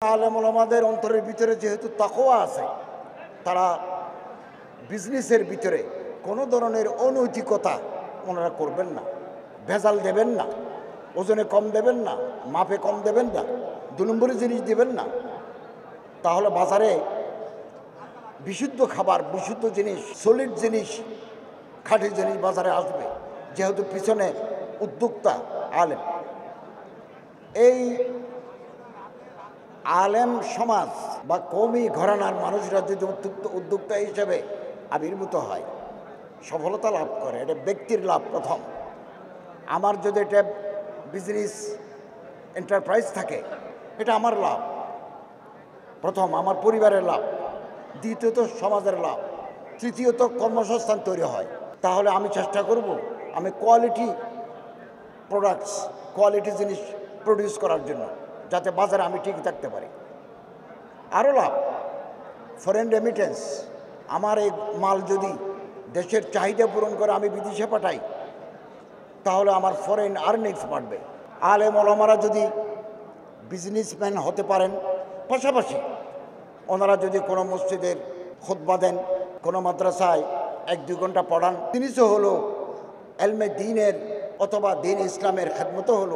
আলেম ওলামাদের অন্তরের ভিতরে যেহেতু তাকওয়া আছে, তারা বিজনেসের ভিতরে কোনো ধরনের অনৈতিকতা ওনারা করবেন না, ভেজাল দেবেন না, ওজনে কম দেবেন না, মাপে কম দেবেন না, 2 নম্বরি জিনিস দেবেন না। তাহলে বাজারে বিশুদ্ধ খাবার, বিশুদ্ধ জিনিস, সলিড জিনিস, খাঁটি জিনিস বাজারে আসবে। যেহেতু পিছনে উদ্যোক্তা আলেম, এই আলেম সমাজ বা কওমি ঘরানার মানুষরা যদি উদ্যোক্তা হিসেবে আবির্ভূত হয়, সফলতা লাভ করে, এটা ব্যক্তির লাভ প্রথম। আমার যদি এটা বিজনেস এন্টারপ্রাইজ থাকে, এটা আমার লাভ প্রথম, আমার পরিবারের লাভ, দ্বিতীয়ত সমাজের লাভ, তৃতীয়ত কর্মসংস্থান তৈরি হয়। তাহলে আমি চেষ্টা করব আমি কোয়ালিটি প্রোডাক্টস, কোয়ালিটি জিনিস প্রডিউস করার জন্য, যাতে বাজারে আমি টিকে থাকতে পারি। আরও লাভ, ফরেন রেমিটেন্স, আমার এই মাল যদি দেশের চাহিদা পূরণ করে আমি বিদেশে পাঠাই, তাহলে আমার ফরেন আর্নিংস বাড়বে। আলেম ওলামারা যদি বিজনেসম্যান হতে পারেন, পাশাপাশি ওনারা যদি কোনো মসজিদের খুতবা দেন, কোনো মাদ্রাসায় 1-2 ঘন্টা পড়ান, জিনিসও হলো এলমে দ্বীনের অথবা দ্বীন ইসলামের খেদমতও হলো।